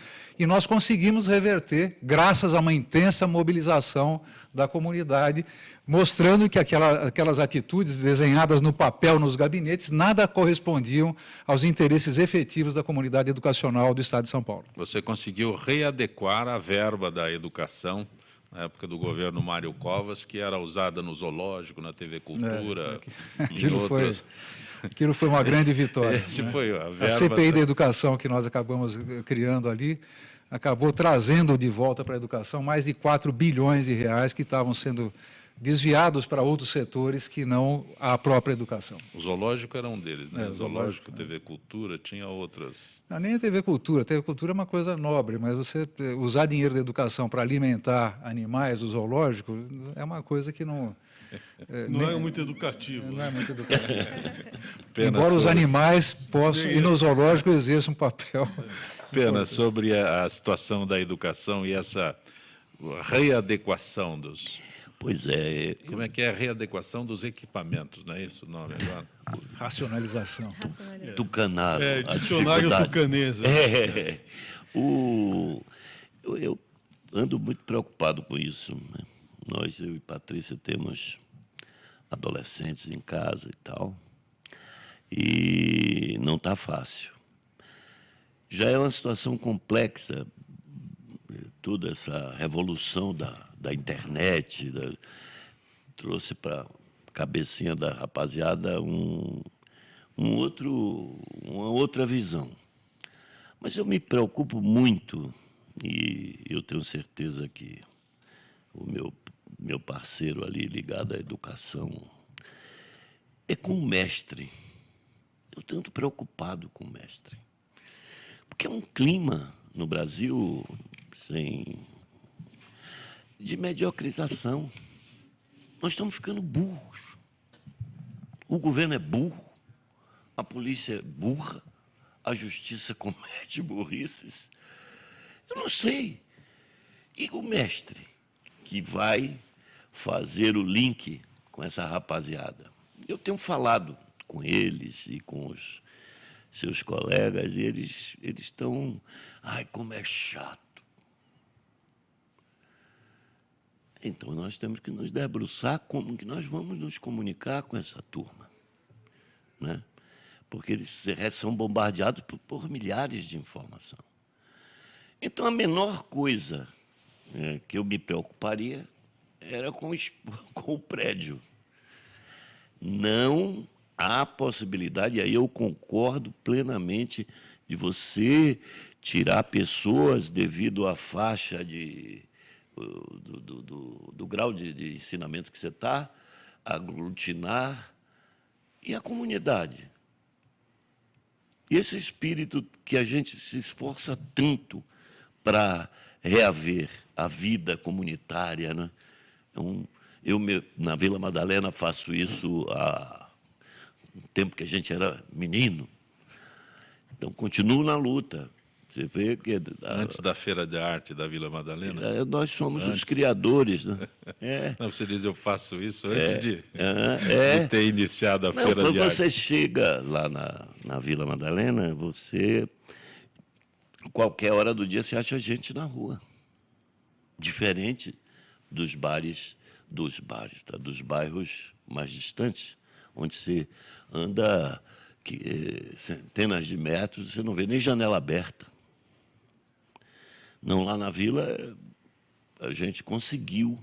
e nós conseguimos reverter, graças a uma intensa mobilização da comunidade, mostrando que aquelas atitudes desenhadas no papel nos gabinetes nada correspondiam aos interesses efetivos da comunidade educacional do Estado de São Paulo. Você conseguiu readequar a verba da educação na época do governo Mário Covas, que era usada no Zoológico, na TV Cultura, em outras... Aquilo foi uma grande vitória. Esse foi a verba... A CPI da educação que nós acabamos criando ali, acabou trazendo de volta para a educação mais de 4 bilhões de reais que estavam sendo desviados para outros setores que não a própria educação. O Zoológico era um deles, né? O Zoológico, TV Cultura, tinha outras... Não, nem a TV Cultura. A TV Cultura é uma coisa nobre, mas você usar dinheiro da educação para alimentar animais do zoológico é uma coisa que não é muito educativo. Não é muito educativo. Embora os animais possam, e no zoológico exerçam um papel... Pena sobre a situação da educação e essa readequação dos... Pois é. Como é que é a readequação dos equipamentos, não é isso o nome agora? Racionalização. Tucanaram. Dicionário tucanês. Eu ando muito preocupado com isso, né? Eu e Patrícia, temos adolescentes em casa e tal, e não está fácil. Já é uma situação complexa, toda essa revolução da internet, trouxe para a cabecinha da rapaziada uma outra visão. Mas eu me preocupo muito, e eu tenho certeza que o meu parceiro ali ligado à educação é com o mestre. Eu estou muito preocupado com o mestre. Porque é um clima no Brasil de mediocrização. Nós estamos ficando burros. O governo é burro, a polícia é burra, a justiça comete burrices. Eu não sei. E o mestre, que vai fazer o link com essa rapaziada? Eu tenho falado com eles e com os seus colegas, e eles estão... Ai, como é chato. Então, nós temos que nos debruçar como que nós vamos nos comunicar com essa turma, né? Porque eles são bombardeados por milhares de informação. Então, a menor coisa que eu me preocuparia era com o prédio. Não há possibilidade, e aí eu concordo plenamente, de você tirar pessoas devido à faixa do grau de ensinamento que você está, aglutinar, e a comunidade. E esse espírito que a gente se esforça tanto para reaver a vida comunitária, né? Na Vila Madalena faço isso há um tempo que a gente era menino. Então, continuo na luta. Você vê que... Antes da Feira de Arte da Vila Madalena? Nós somos os criadores, né? Não, você diz, eu faço isso antes de ter iniciado a Feira de Arte. Quando você chega lá na Vila Madalena, qualquer hora do dia, você acha gente na rua. Diferente dos bairros mais distantes, onde você anda centenas de metros, você não vê nem janela aberta. Não, lá na vila, a gente conseguiu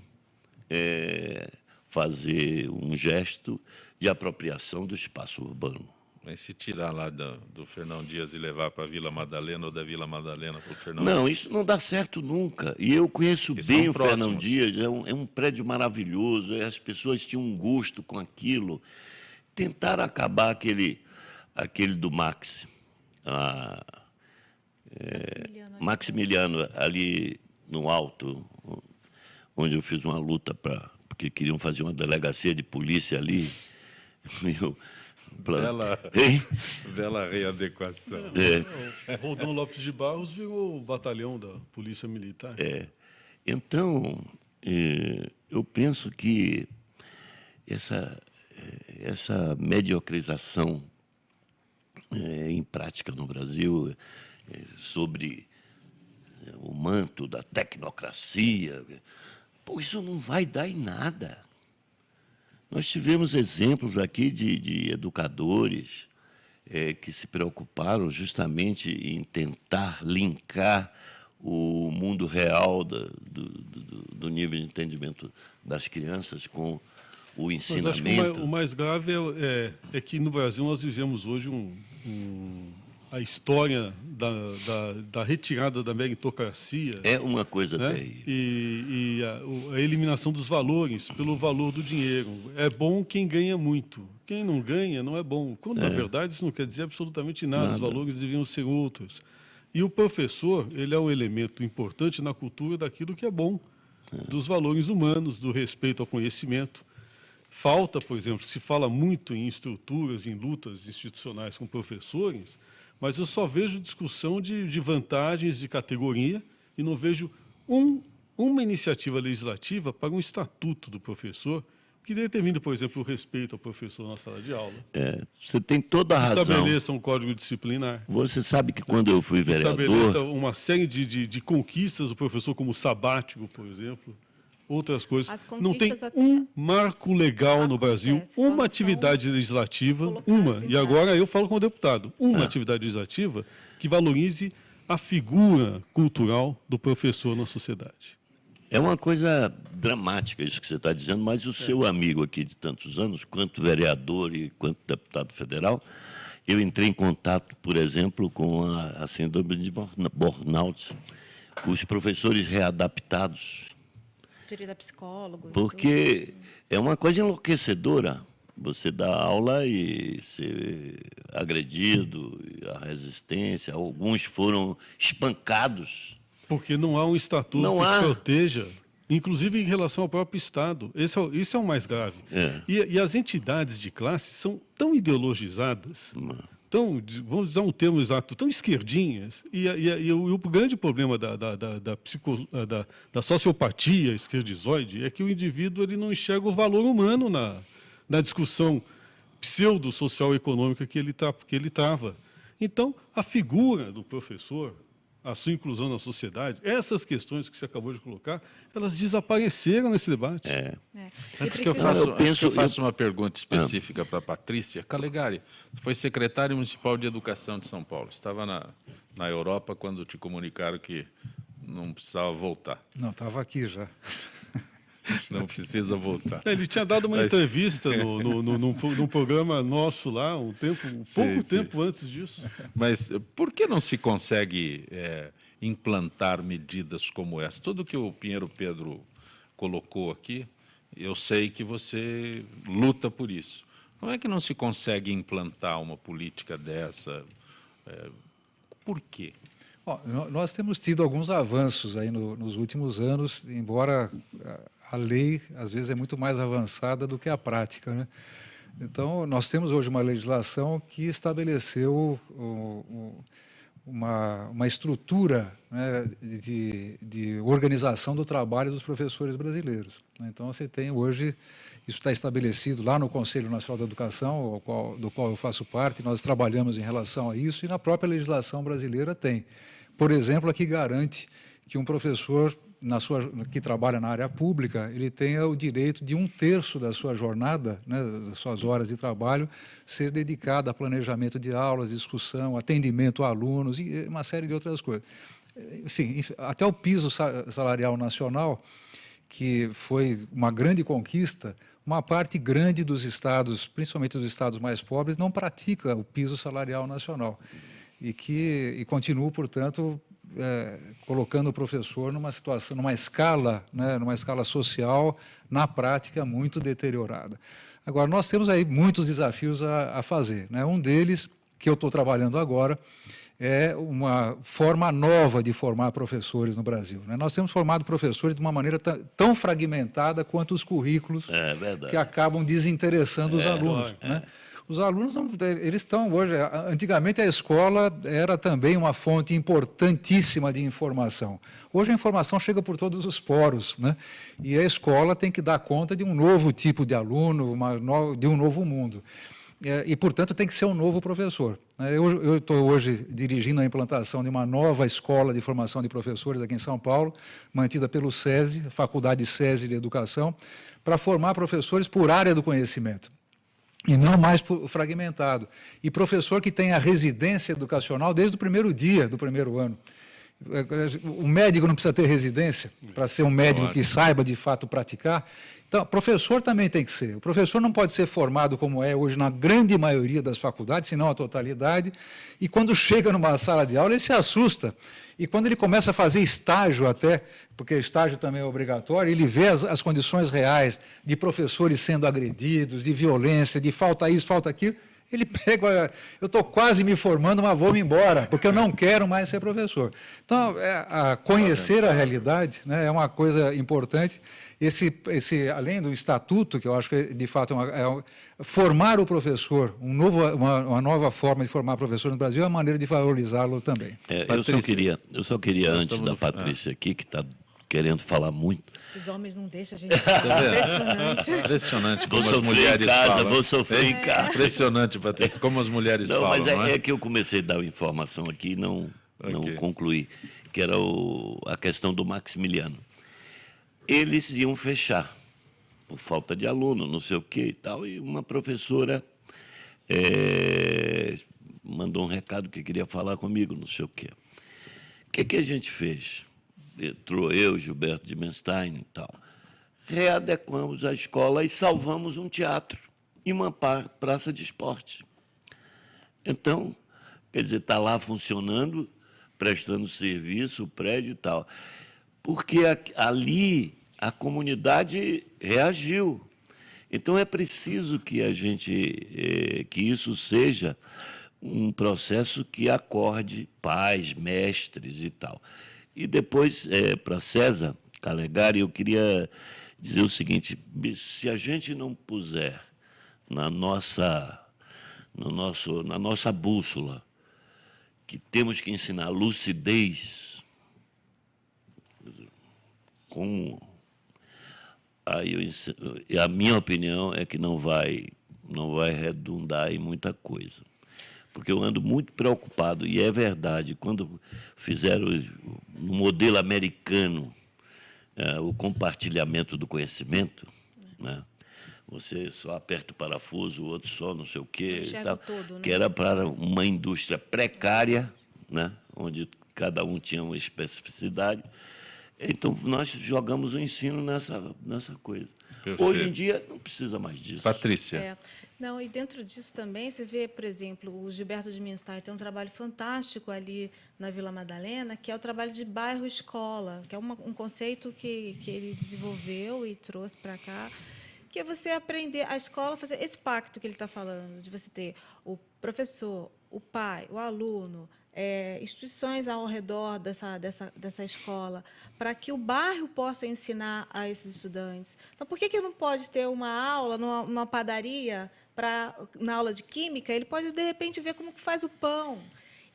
fazer um gesto de apropriação do espaço urbano. Mas se tirar lá do Fernão Dias e levar para a Vila Madalena, ou da Vila Madalena para o Fernão Dias? Não, isso não dá certo nunca. E eu conheço bem o Fernão Dias, é um prédio maravilhoso, e as pessoas tinham um gosto com aquilo. Tentaram acabar aquele do Maximiliano, ali no alto, onde eu fiz uma luta porque queriam fazer uma delegacia de polícia ali. Bela readequação. Roldão Lopes de Barros virou o batalhão da Polícia Militar. Então, eu penso que essa mediocrização em prática no Brasil sobre o manto da tecnocracia. Pô, isso não vai dar em nada. Nós tivemos exemplos aqui de educadores que se preocuparam justamente em tentar linkar o mundo real do nível de entendimento das crianças com o ensinamento. Mas acho que o mais grave é que no Brasil nós vivemos hoje a história da retirada da meritocracia. É uma coisa né? terrível. E a eliminação dos valores pelo valor do dinheiro. É bom quem ganha muito. Quem não ganha não é bom. Quando, na verdade, isso não quer dizer absolutamente nada. Os valores deviam ser outros. E o professor, ele é um elemento importante na cultura daquilo que é bom, dos valores humanos, do respeito ao conhecimento. Falta, por exemplo, se fala muito em estruturas, em lutas institucionais com professores, mas eu só vejo discussão de vantagens de categoria e não vejo uma iniciativa legislativa para um estatuto do professor que determine, por exemplo, o respeito ao professor na sala de aula. Você tem toda a razão. Estabeleça um código disciplinar. Você sabe que quando eu fui vereador... Estabeleça uma série de conquistas do professor, como o sabático, por exemplo, outras coisas. Não tem um marco legal no Brasil, uma atividade legislativa, e agora eu falo como deputado, uma atividade legislativa que valorize a figura cultural do professor na sociedade. É uma coisa dramática isso que você está dizendo, mas o seu amigo aqui de tantos anos, quanto vereador e quanto deputado federal, eu entrei em contato, por exemplo, com a síndrome de burnout, os professores readaptados. Direito a psicólogos. Porque é uma coisa enlouquecedora. Você dá aula e ser agredido, a resistência, alguns foram espancados. Porque não há um estatuto que proteja, inclusive em relação ao próprio Estado. Isso é o mais grave. E as entidades de classe são tão ideologizadas, vamos usar um termo exato, tão esquerdinhas. E o grande problema da sociopatia esquerdizoide é que o indivíduo ele não enxerga o valor humano na discussão pseudo-social-econômica que ele trava. Então, a figura do professor, a sua inclusão na sociedade, essas questões que você acabou de colocar, elas desapareceram nesse debate. Antes que eu faça uma pergunta específica para a Patrícia, Calegari, foi secretário municipal de Educação de São Paulo. Estava na Europa quando te comunicaram que não precisava voltar. Não, estava aqui já. Não precisa voltar. Ele tinha dado uma entrevista num programa nosso lá, pouco tempo antes disso. Mas por que não se consegue implantar medidas como essa? Tudo que o Pinheiro Pedro colocou aqui, eu sei que você luta por isso. Como é que não se consegue implantar uma política dessa? Por quê? Bom, nós temos tido alguns avanços aí nos últimos anos, embora a lei, às vezes, é muito mais avançada do que a prática, né? Então, nós temos hoje uma legislação que estabeleceu uma estrutura, né, de organização do trabalho dos professores brasileiros. Então, você tem hoje, isso está estabelecido lá no Conselho Nacional da Educação, do qual eu faço parte, nós trabalhamos em relação a isso, e na própria legislação brasileira tem. Por exemplo, a que garante que um professor que trabalha na área pública, ele tenha o direito de 1/3 da sua jornada, né, das suas horas de trabalho, ser dedicada a planejamento de aulas, discussão, atendimento a alunos e uma série de outras coisas. Enfim, até o piso salarial nacional, que foi uma grande conquista, uma parte grande dos estados, principalmente dos estados mais pobres, não pratica o piso salarial nacional e continua, portanto, colocando o professor numa situação, numa escala social, na prática, muito deteriorada. Agora, nós temos aí muitos desafios a fazer, né? Um deles, que eu estou trabalhando agora, é uma forma nova de formar professores no Brasil, né? Nós temos formado professores de uma maneira tão fragmentada quanto os currículos que acabam desinteressando os alunos, né? Os alunos, eles estão hoje... Antigamente, a escola era também uma fonte importantíssima de informação. Hoje, a informação chega por todos os poros, né? E a escola tem que dar conta de um novo tipo de aluno, de um novo mundo. e, portanto, tem que ser um novo professor. Eu estou hoje dirigindo a implantação de uma nova escola de formação de professores aqui em São Paulo, mantida pelo SESI, Faculdade SESI de Educação, para formar professores por área do conhecimento, e não mais fragmentado. E professor que tenha residência educacional desde o primeiro dia do primeiro ano. O médico não precisa ter residência para ser um médico que saiba, de fato, praticar. Então, professor também tem que ser. O professor não pode ser formado como é hoje na grande maioria das faculdades, se não a totalidade, e quando chega numa sala de aula, ele se assusta. E quando ele começa a fazer estágio até, porque estágio também é obrigatório, ele vê as condições reais de professores sendo agredidos, de violência, de falta isso, falta aquilo, ele pega, eu estou quase me formando, mas vou-me embora, porque eu não quero mais ser professor. Então, conhecer a realidade, né, é uma coisa importante. Além do estatuto, que eu acho que, de fato, formar o professor, uma nova forma de formar professor no Brasil, é uma maneira de valorizá-lo também. Eu só queria antes da Patrícia aqui, que está querendo falar muito. Os homens não deixam a gente falar. Impressionante. Impressionante como Vou as mulheres falam. vou sofrer em casa. Impressionante, Patrícia, como as mulheres falam. Mas não é? é que eu comecei a dar informação aqui e não concluí, que era a questão do Maximiliano. Eles iam fechar, por falta de aluno, não sei o quê e tal, e uma professora mandou um recado que queria falar comigo, não sei o quê. O que a gente fez? Entrou eu, Gilberto de Menstein e tal. Readequamos a escola e salvamos um teatro e uma praça de esporte. Então, quer dizer, está lá funcionando, prestando serviço, o prédio e tal. Porque ali a comunidade reagiu. Então, é preciso que que isso seja um processo que acorde pais, mestres e tal. E depois, para César Calegari, eu queria dizer o seguinte: se a gente não puser na nossa bússola que temos que ensinar lucidez, a minha opinião é que não vai redundar em muita coisa. Porque eu ando muito preocupado, e é verdade, quando fizeram no modelo americano o compartilhamento do conhecimento, né? Você só aperta o parafuso, o outro só não sei o quê, e tal, todo, né? Que era para uma indústria precária, né? Onde cada um tinha uma especificidade. Então, nós jogamos o ensino nessa coisa. Perfeito. Hoje em dia, não precisa mais disso. Patrícia. Não, e dentro disso também, você vê, por exemplo, o Gilberto de Menstein tem um trabalho fantástico ali na Vila Madalena, que é o trabalho de bairro-escola, que é um conceito que ele desenvolveu e trouxe para cá, que é você aprender, a escola, fazer esse pacto que ele está falando, de você ter o professor, o pai, o aluno, instituições ao redor dessa escola, para que o bairro possa ensinar a esses estudantes. Então, por que não pode ter uma aula numa padaria, na aula de química, ele pode, de repente, ver como que faz o pão.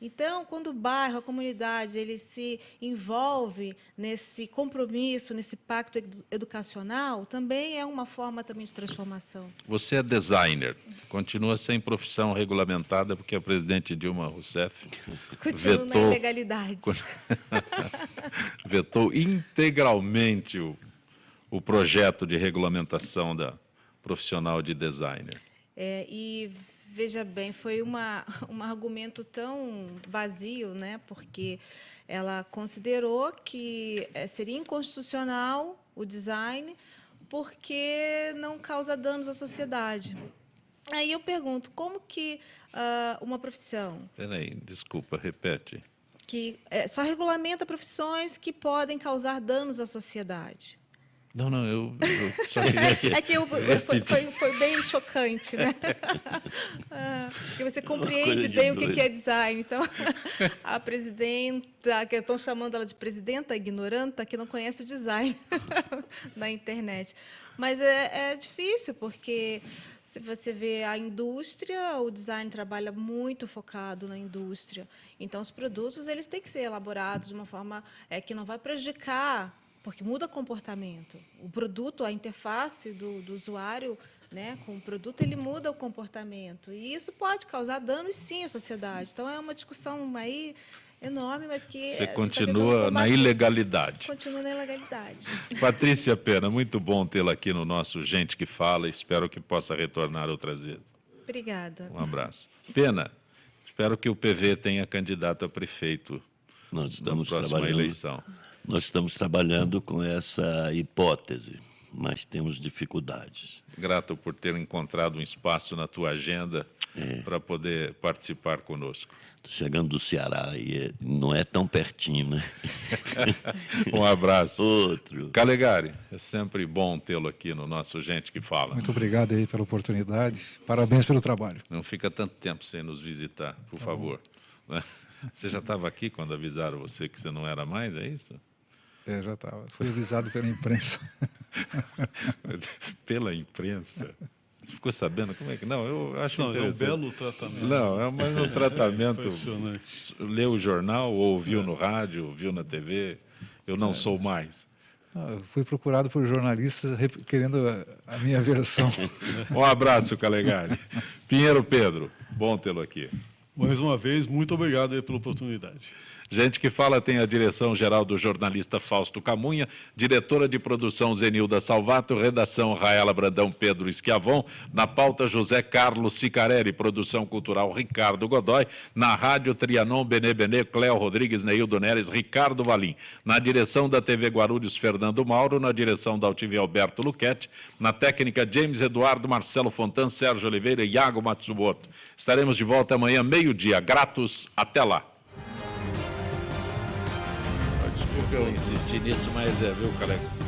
Então, quando o bairro, a comunidade, ele se envolve nesse compromisso, nesse pacto educacional, também é uma forma também de transformação. Você é designer, continua sem profissão regulamentada, porque a presidente Dilma Rousseff continua na ilegalidade. Vetou integralmente o projeto de regulamentação da profissional de designer. E veja bem, foi um argumento tão vazio, né? Porque ela considerou que seria inconstitucional o design porque não causa danos à sociedade. Aí eu pergunto, como que uma profissão... Peraí, desculpa, repete. Que só regulamenta profissões que podem causar danos à sociedade. Não, eu só queria que... É que foi bem chocante, né? Porque você compreende bem o que é design. Então, a presidenta, que estão chamando ela de presidenta ignoranta, que não conhece o design na internet. Mas é difícil, porque se você vê a indústria, o design trabalha muito focado na indústria. Então, os produtos eles têm que ser elaborados de uma forma que não vai prejudicar, porque muda comportamento. O produto, a interface do usuário né? Com o produto, ele muda o comportamento. E isso pode causar danos, sim, à sociedade. Então, é uma discussão aí enorme, mas que... Você a gente tá continua tentando na combater. ilegalidade. Continua na ilegalidade. Patrícia Pena, muito bom tê-la aqui no nosso Gente que Fala. Espero que possa retornar outras vezes. Obrigada. Um abraço. Pena, espero que o PV tenha candidato a prefeito Nós na estamos próxima trabalhando, eleição. nós estamos trabalhando com essa hipótese, mas temos dificuldades. Grato por ter encontrado um espaço na tua agenda para poder participar conosco. Estou chegando do Ceará e não é tão pertinho, né? Um abraço. Outro. Calegari, é sempre bom tê-lo aqui no nosso Gente que Fala. Muito obrigado aí pela oportunidade. Parabéns pelo trabalho. Não fica tanto tempo sem nos visitar, por favor. Né? Você já estava aqui quando avisaram você que você não era mais, é isso? Já estava. Fui avisado pela imprensa. Pela imprensa? Você ficou sabendo como é que... Não, eu acho Não, é um interessante. belo tratamento. Não, é mais um tratamento. Impressionante. Leu o jornal, ouviu no rádio, ouviu na TV. Eu não sou mais. Eu fui procurado por jornalistas querendo a minha versão. Um abraço, Calegari. Pinheiro Pedro, bom tê-lo aqui. Mais uma vez, muito obrigado aí pela oportunidade. Gente que Fala tem a direção-geral do jornalista Fausto Camunha, diretora de produção Zenilda Salvato, redação Raela Brandão, Pedro Schiavon, na pauta José Carlos Sicarelli, produção cultural Ricardo Godoy, na rádio Trianon, Benê, Cléo Rodrigues, Neildo Neres, Ricardo Valim, na direção da TV Guarulhos, Fernando Mauro, na direção da UTV Alberto Luquete, na técnica James Eduardo, Marcelo Fontan, Sérgio Oliveira e Iago Matsumoto. Estaremos de volta amanhã, meio-dia. Gratos, até lá. Desculpa eu insistir nisso, mas viu, Calegari?